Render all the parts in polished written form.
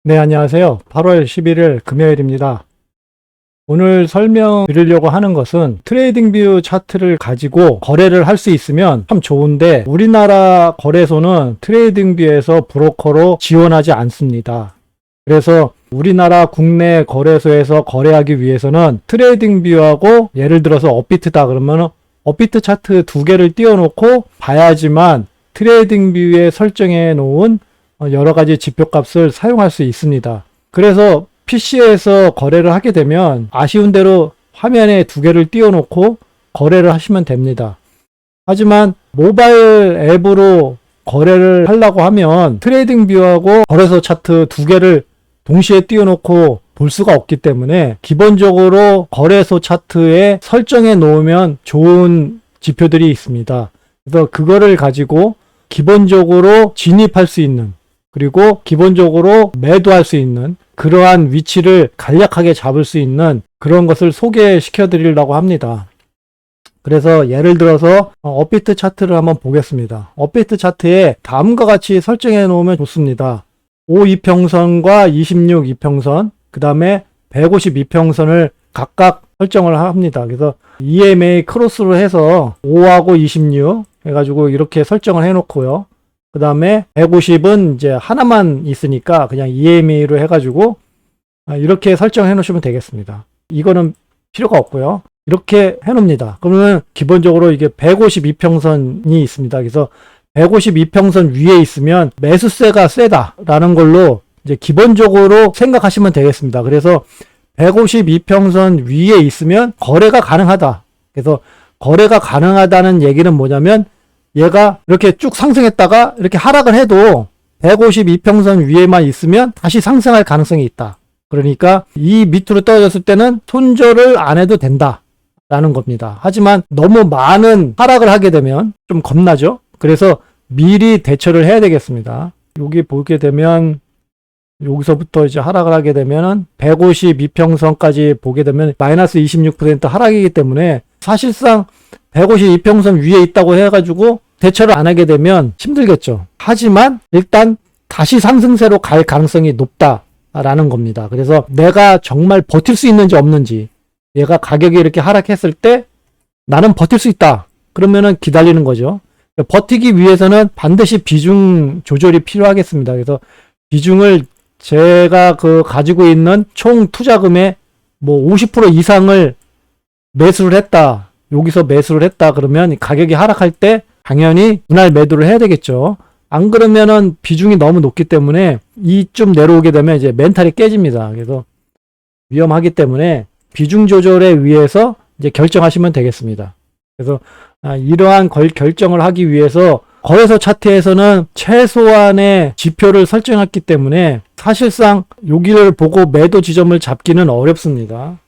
네, 안녕하세요. 8월 11일 금요일입니다. 오늘 설명드리려고 하는 것은 트레이딩뷰 차트를 가지고 거래를 할 수 있으면 참 좋은데 우리나라 거래소는 트레이딩뷰에서 브로커로 지원하지 않습니다. 그래서 우리나라 국내 거래소에서 거래하기 위해서는 트레이딩뷰하고 예를 들어서 업비트다 그러면 업비트 차트 두 개를 띄워놓고 봐야지만 트레이딩뷰에 설정해 놓은 여러 가지 지표값을 사용할 수 있습니다. 그래서 PC에서 거래를 하게 되면 아쉬운 대로 화면에 두 개를 띄워놓고 거래를 하시면 됩니다. 하지만 모바일 앱으로 거래를 하려고 하면 트레이딩뷰하고 거래소 차트 두 개를 동시에 띄워놓고 볼 수가 없기 때문에 기본적으로 거래소 차트에 설정해 놓으면 좋은 지표들이 있습니다. 그래서 그거를 가지고 기본적으로 진입할 수 있는 그리고 기본적으로 매도할 수 있는 그러한 위치를 간략하게 잡을 수 있는 그런 것을 소개시켜 드리려고 합니다. 그래서 예를 들어서 업비트 차트를 한번 보겠습니다. 업비트 차트에 다음과 같이 설정해 놓으면 좋습니다. 5 이평선과 26 이평선, 그 다음에 150 이평선을 각각 설정을 합니다. 그래서 EMA 크로스로 해서 5하고 26 해가지고 이렇게 설정을 해놓고요. 그 다음에 150은 이제 하나만 있으니까 그냥 EMA로 해가지고 이렇게 설정해 놓으시면 되겠습니다. 이거는 필요가 없고요. 이렇게 해 놓습니다. 그러면 기본적으로 이게 152평선이 있습니다. 그래서 152평선 위에 있으면 매수세가 세다라는 걸로 이제 기본적으로 생각하시면 되겠습니다. 그래서 152평선 위에 있으면 거래가 가능하다. 그래서 거래가 가능하다는 얘기는 뭐냐면 얘가 이렇게 쭉 상승했다가 이렇게 하락을 해도 152평선 위에만 있으면 다시 상승할 가능성이 있다. 그러니까 이 밑으로 떨어졌을 때는 손절을 안 해도 된다라는 겁니다. 하지만 너무 많은 하락을 하게 되면 좀 겁나죠. 그래서 미리 대처를 해야 되겠습니다. 여기 보게 되면 여기서부터 이제 하락을 하게 되면은 152평선까지 보게 되면 마이너스 26% 하락이기 때문에 사실상 152평선 위에 있다고 해가지고 대처를 안 하게 되면 힘들겠죠. 하지만 일단 다시 상승세로 갈 가능성이 높다라는 겁니다. 그래서 내가 정말 버틸 수 있는지 없는지, 얘가 가격이 이렇게 하락했을 때 나는 버틸 수 있다. 그러면은 기다리는 거죠. 버티기 위해서는 반드시 비중 조절이 필요하겠습니다. 그래서 비중을 제가 가지고 있는 총 투자금의 뭐 50% 이상을 매수를 했다. 여기서 매수를 했다. 그러면 가격이 하락할 때 당연히 분할 매도를 해야 되겠죠. 안 그러면은 비중이 너무 높기 때문에 이쯤 내려오게 되면 이제 멘탈이 깨집니다. 그래서 위험하기 때문에 비중 조절에 의해서 이제 결정하시면 되겠습니다. 그래서 이러한 결정을 하기 위해서 거래소 차트에서는 최소한의 지표를 설정했기 때문에 사실상 여기를 보고 매도 지점을 잡기는 어렵습니다.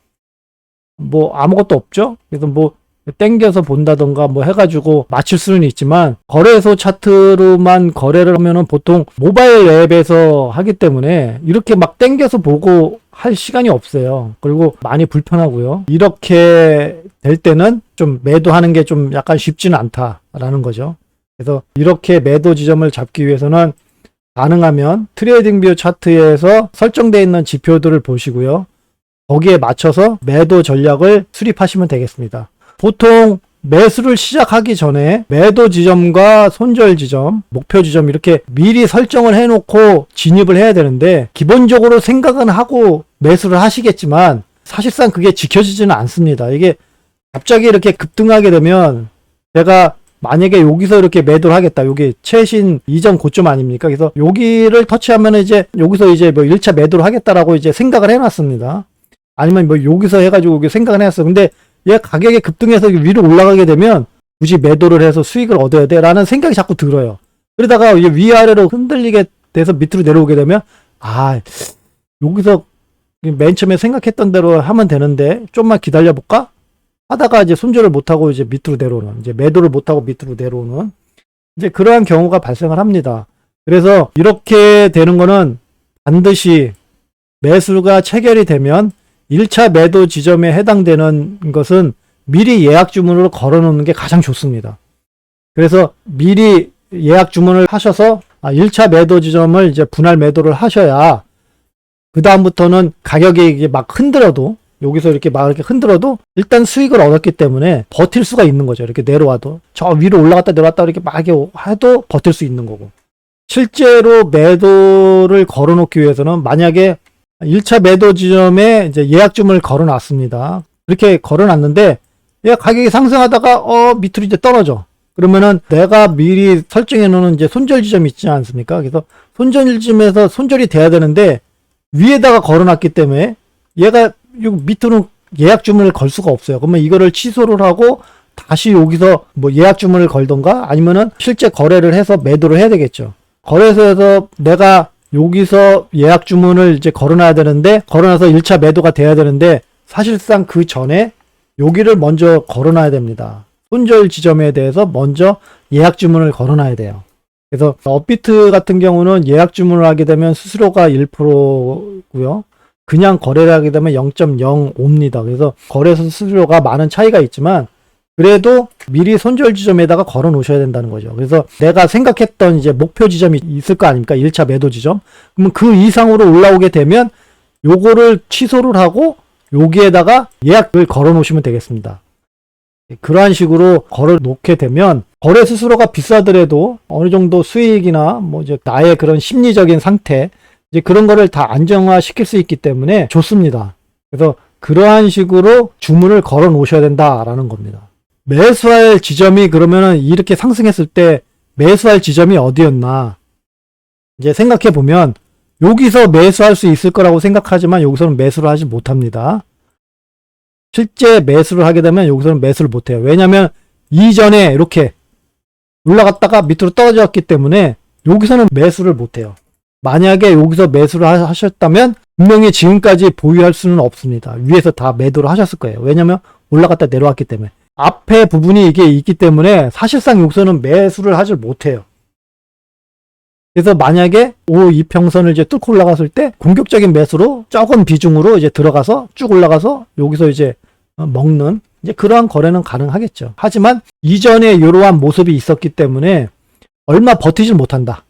뭐 아무것도 없죠. 그래서 뭐 땡겨서 본다던가 뭐 해가지고 맞출 수는 있지만 거래소 차트로만 거래를 하면은 보통 모바일 앱에서 하기 때문에 이렇게 막 땡겨서 보고 할 시간이 없어요. 그리고 많이 불편하고요. 이렇게 될 때는 좀 매도하는 게 좀 약간 쉽지는 않다라는 거죠. 그래서 이렇게 매도 지점을 잡기 위해서는 가능하면 트레이딩뷰 차트에서 설정되어 있는 지표들을 보시고요. 거기에 맞춰서 매도 전략을 수립하시면 되겠습니다. 보통 매수를 시작하기 전에 매도 지점과 손절 지점, 목표 지점 이렇게 미리 설정을 해놓고 진입을 해야 되는데 기본적으로 생각은 하고 매수를 하시겠지만 사실상 그게 지켜지지는 않습니다. 이게 갑자기 이렇게 급등하게 되면 제가 만약에 여기서 이렇게 매도를 하겠다. 여기 최신 이전 고점 아닙니까? 그래서 여기를 터치하면 이제 여기서 이제 뭐 1차 매도를 하겠다라고 이제 생각을 해놨습니다. 아니면 뭐 여기서 해가지고 생각을 해놨어. 근데 얘 가격이 급등해서 위로 올라가게 되면 굳이 매도를 해서 수익을 얻어야 돼 라는 생각이 자꾸 들어요. 그러다가 이제 위아래로 흔들리게 돼서 밑으로 내려오게 되면 여기서 맨 처음에 생각했던 대로 하면 되는데 좀만 기다려 볼까? 하다가 이제 손절을 못하고 이제 밑으로 내려오는, 이제 매도를 못하고 밑으로 내려오는 이제 그러한 경우가 발생을 합니다. 그래서 이렇게 되는 거는 반드시 매수가 체결이 되면 1차 매도 지점에 해당되는 것은 미리 예약 주문으로 걸어 놓는 게 가장 좋습니다. 그래서 미리 예약 주문을 하셔서 1차 매도 지점을 이제 분할 매도를 하셔야 그 다음부터는 가격이 이게 막 흔들어도, 여기서 이렇게 막 이렇게 흔들어도 일단 수익을 얻었기 때문에 버틸 수가 있는 거죠. 이렇게 내려와도. 저 위로 올라갔다 내려왔다 이렇게 막 이렇게 해도 버틸 수 있는 거고. 실제로 매도를 걸어 놓기 위해서는 만약에 1차 매도 지점에 이제 예약 주문을 걸어 놨습니다. 이렇게 걸어 놨는데 얘 가격이 상승하다가 밑으로 이제 떨어져. 그러면은 내가 미리 설정해 놓은 이제 손절 지점이 있지 않습니까? 그래서 손절 지점에서 손절이 돼야 되는데 위에다가 걸어 놨기 때문에 얘가 밑으로 예약 주문을 걸 수가 없어요. 그러면 이거를 취소를 하고 다시 여기서 뭐 예약 주문을 걸던가 아니면은 실제 거래를 해서 매도를 해야 되겠죠. 거래소에서 내가 여기서 예약 주문을 이제 걸어놔야 되는데, 걸어놔서 1차 매도가 돼야 되는데, 사실상 그 전에 여기를 먼저 걸어놔야 됩니다. 손절 지점에 대해서 먼저 예약 주문을 걸어놔야 돼요. 그래서 업비트 같은 경우는 예약 주문을 하게 되면 수수료가 1%고요. 그냥 거래를 하게 되면 0.05입니다. 그래서 거래소 수수료가 많은 차이가 있지만 그래도 미리 손절 지점에다가 걸어 놓으셔야 된다는 거죠. 그래서 내가 생각했던 이제 목표 지점이 있을 거 아닙니까? 1차 매도 지점. 그러면 그 이상으로 올라오게 되면 요거를 취소를 하고 여기에다가 예약을 걸어 놓으시면 되겠습니다. 그러한 식으로 걸어 놓게 되면 거래 수수료가 비싸더라도 어느 정도 수익이나 뭐 이제 나의 그런 심리적인 상태 이제 그런 거를 다 안정화 시킬 수 있기 때문에 좋습니다. 그래서 그러한 식으로 주문을 걸어 놓으셔야 된다라는 겁니다. 매수할 지점이 그러면은 이렇게 상승했을 때 매수할 지점이 어디였나 이제 생각해 보면 여기서 매수할 수 있을 거라고 생각하지만 여기서는 매수를 하지 못합니다. 실제 매수를 하게 되면 여기서는 매수를 못해요. 왜냐하면 이전에 이렇게 올라갔다가 밑으로 떨어졌기 때문에 여기서는 매수를 못해요. 만약에 여기서 매수를 하셨다면 분명히 지금까지 보유할 수는 없습니다. 위에서 다 매도를 하셨을 거예요. 왜냐하면 올라갔다 내려왔기 때문에. 앞에 부분이 이게 있기 때문에 사실상 여기서는 매수를 하질 못해요. 그래서 만약에 이평선을 이제 뚫고 올라갔을 때 공격적인 매수로 적은 비중으로 이제 들어가서 쭉 올라가서 여기서 이제 먹는 이제 그러한 거래는 가능하겠죠. 하지만 이전에 이러한 모습이 있었기 때문에 얼마 버티질 못한다.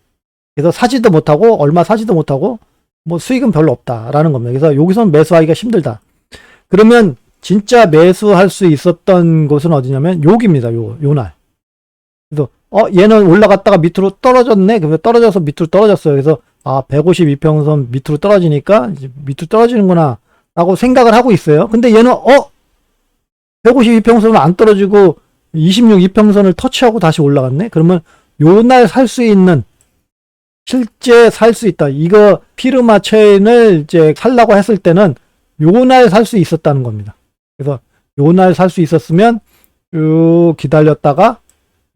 그래서 사지도 못하고 얼마 사지도 못하고 뭐 수익은 별로 없다라는 겁니다. 그래서 여기서는 매수하기가 힘들다. 그러면 진짜 매수할 수 있었던 곳은 어디냐면 여기입니다. 요 날. 그래서 얘는 올라갔다가 밑으로 떨어졌네. 그래서 떨어져서 밑으로 떨어졌어요. 그래서 152평선 밑으로 떨어지니까 이제 밑으로 떨어지는구나 라고 생각을 하고 있어요. 근데 얘는 152평선은 안 떨어지고 26이평선을 터치하고 다시 올라갔네. 그러면 요 날 살 수 있는 실제 살 수 있다. 이거 피르마 체인을 이제 살라고 했을 때는 요 날 살 수 있었다는 겁니다. 그래서 요 날 살 수 있었으면 쭉 기다렸다가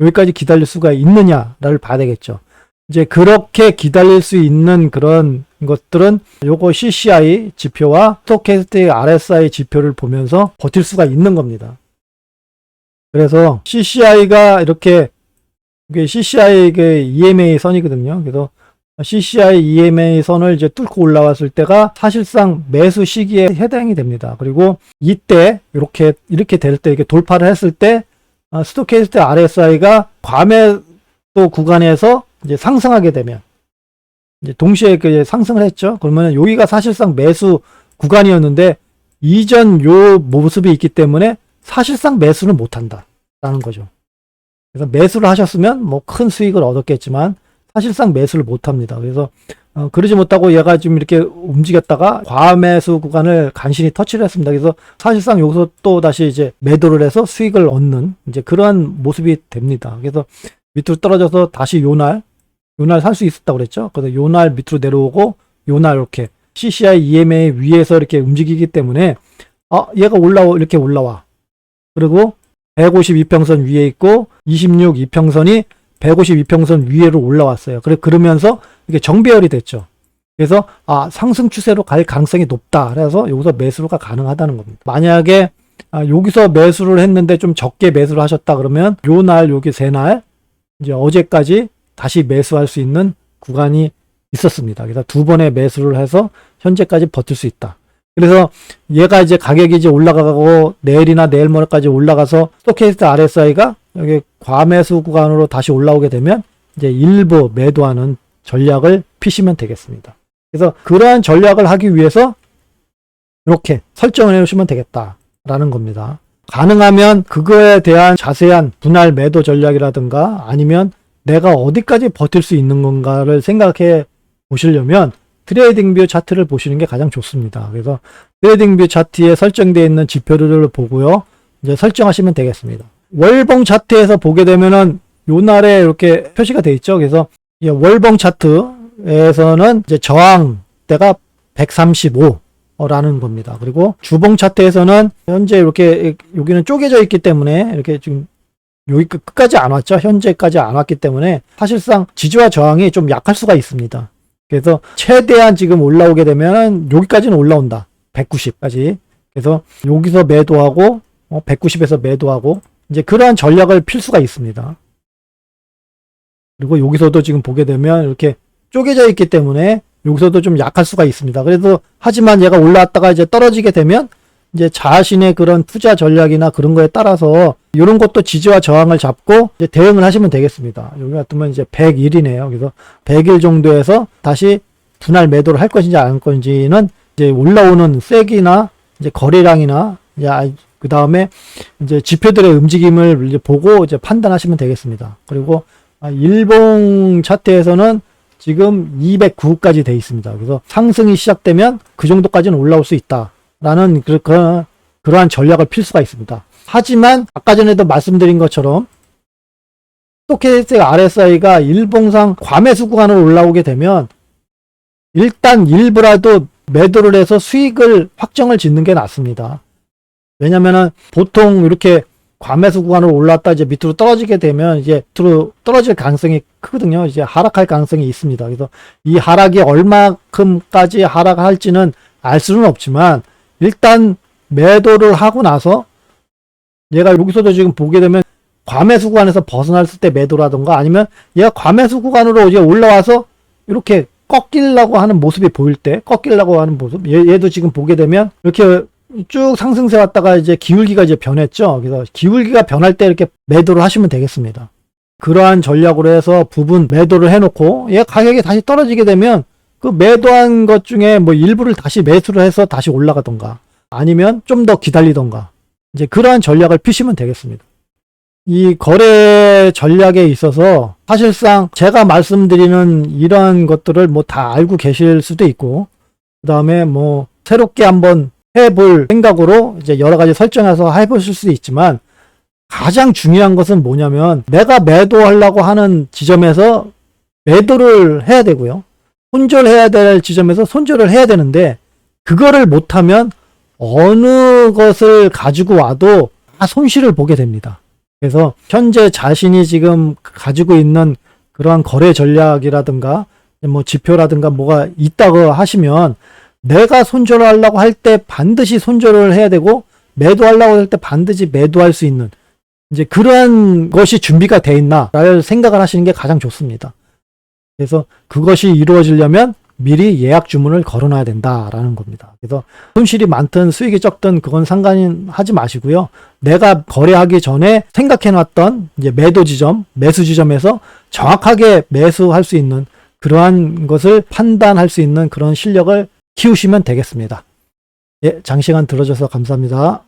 여기까지 기다릴 수가 있느냐를 봐야 되겠죠. 이제 그렇게 기다릴 수 있는 그런 것들은 요거 CCI 지표와 스토캐스틱 RSI 지표를 보면서 버틸 수가 있는 겁니다. 그래서 CCI가 이렇게 이게 CCI EMA 선이거든요. 그래서 CCI EMA 선을 이제 뚫고 올라왔을 때가 사실상 매수 시기에 해당이 됩니다. 그리고 이때 이렇게 될 때 이렇게 돌파를 했을 때 스토캐스틱 RSI가 과매도 구간에서 이제 상승하게 되면 이제 동시에 상승을 했죠. 그러면 여기가 사실상 매수 구간이었는데 이전 요 모습이 있기 때문에 사실상 매수는 못한다라는 거죠. 그래서 매수를 하셨으면 뭐 큰 수익을 얻었겠지만 사실상 매수를 못합니다. 그래서 그러지 못하고 얘가 지금 이렇게 움직였다가 과매수 구간을 간신히 터치를 했습니다. 그래서 사실상 여기서 또 다시 이제 매도를 해서 수익을 얻는 이제 그러한 모습이 됩니다. 그래서 밑으로 떨어져서 다시 요날 살 수 있었다고 그랬죠. 그래서 요날 밑으로 내려오고 요날 이렇게 CCI EMA 위에서 이렇게 움직이기 때문에 얘가 이렇게 올라와. 그리고 152평선 위에 있고 26 이평선이 152평선 위로 올라왔어요. 그러면서 이게 정배열이 됐죠. 그래서 상승 추세로 갈 가능성이 높다. 그래서 여기서 매수가 가능하다는 겁니다. 만약에 여기서 매수를 했는데 좀 적게 매수를 하셨다 그러면 요 날 여기 세 날 이제 어제까지 다시 매수할 수 있는 구간이 있었습니다. 그래서 두 번의 매수를 해서 현재까지 버틸 수 있다. 그래서 얘가 이제 가격이 이제 올라가고 내일이나 내일 모레까지 올라가서 스토캐스틱 RSI가 여기 과매수 구간으로 다시 올라오게 되면 이제 일부 매도하는 전략을 피시면 되겠습니다. 그래서 그러한 전략을 하기 위해서 이렇게 설정을 해주시면 되겠다라는 겁니다. 가능하면 그거에 대한 자세한 분할 매도 전략이라든가 아니면 내가 어디까지 버틸 수 있는 건가를 생각해 보시려면 트레이딩뷰 차트를 보시는 게 가장 좋습니다. 그래서 트레이딩뷰 차트에 설정되어 있는 지표들을 보고요. 이제 설정하시면 되겠습니다. 월봉 차트에서 보게 되면은 요 날에 이렇게 표시가 되어 있죠. 그래서 이 월봉 차트에서는 이제 저항대가 135라는 겁니다. 그리고 주봉 차트에서는 현재 이렇게 여기는 쪼개져 있기 때문에 이렇게 지금 여기 끝까지 안 왔죠. 현재까지 안 왔기 때문에 사실상 지지와 저항이 좀 약할 수가 있습니다. 그래서 최대한 지금 올라오게 되면 여기까지는 올라온다. 190까지. 그래서 여기서 매도하고 190에서 매도하고 이제 그러한 전략을 필 수가 있습니다. 그리고 여기서도 지금 보게 되면 이렇게 쪼개져 있기 때문에 여기서도 좀 약할 수가 있습니다. 그래도 하지만 얘가 올라왔다가 이제 떨어지게 되면 이제 자신의 그런 투자 전략이나 그런 거에 따라서 이런 것도 지지와 저항을 잡고 이제 대응을 하시면 되겠습니다. 여기 같으면 이제 101이네요. 그래서 100일 정도에서 다시 분할 매도를 할 것인지 안 할 건지는 이제 올라오는 색이나 이제 거래량이나 이제 그 다음에 이제 지표들의 움직임을 이제 보고 이제 판단하시면 되겠습니다. 그리고 일봉 차트에서는 지금 209까지 돼 있습니다. 그래서 상승이 시작되면 그 정도까지는 올라올 수 있다라는 그러한 전략을 필 수가 있습니다. 하지만 아까 전에도 말씀드린 것처럼 스토캐스틱 RSI가 일봉상 과매수 구간으로 올라오게 되면 일단 일부라도 매도를 해서 수익을 확정을 짓는 게 낫습니다. 왜냐면은 보통 이렇게 과매수 구간으로 올랐다 이제 밑으로 떨어지게 되면 이제 밑으로 떨어질 가능성이 크거든요. 이제 하락할 가능성이 있습니다. 그래서 이 하락이 얼마큼까지 하락할지는 알 수는 없지만 일단 매도를 하고 나서 얘가 여기서도 지금 보게 되면 과매수 구간에서 벗어났을 때 매도라던가 아니면 얘가 과매수 구간으로 이제 올라와서 이렇게 꺾이려고 하는 모습이 보일 때 꺾이려고 하는 모습 얘도 지금 보게 되면 이렇게 쭉 상승세 왔다가 이제 기울기가 이제 변했죠. 그래서 기울기가 변할 때 이렇게 매도를 하시면 되겠습니다. 그러한 전략으로 해서 부분 매도를 해놓고 얘 가격이 다시 떨어지게 되면 그 매도한 것 중에 뭐 일부를 다시 매수를 해서 다시 올라가던가 아니면 좀 더 기다리던가 이제 그러한 전략을 피시면 되겠습니다. 이 거래 전략에 있어서 사실상 제가 말씀드리는 이러한 것들을 뭐 다 알고 계실 수도 있고 그 다음에 뭐 새롭게 한번 해볼 생각으로 이제 여러 가지 설정해서 해보실 수도 있지만 가장 중요한 것은 뭐냐면 내가 매도하려고 하는 지점에서 매도를 해야 되고요. 손절해야 될 지점에서 손절을 해야 되는데 그거를 못하면 어느 것을 가지고 와도 다 손실을 보게 됩니다. 그래서 현재 자신이 지금 가지고 있는 그러한 거래 전략이라든가 뭐 지표라든가 뭐가 있다고 하시면 내가 손절을 하려고 할 때 반드시 손절을 해야 되고 매도하려고 할 때 반드시 매도할 수 있는 이제 그러한 것이 준비가 돼 있나를 생각을 하시는 게 가장 좋습니다. 그래서 그것이 이루어지려면 미리 예약 주문을 걸어놔야 된다라는 겁니다. 그래서 손실이 많든 수익이 적든 그건 상관하지 마시고요. 내가 거래하기 전에 생각해놨던 이제 매도 지점, 매수 지점에서 정확하게 매수할 수 있는 그러한 것을 판단할 수 있는 그런 실력을 키우시면 되겠습니다. 예, 장시간 들어줘서 감사합니다.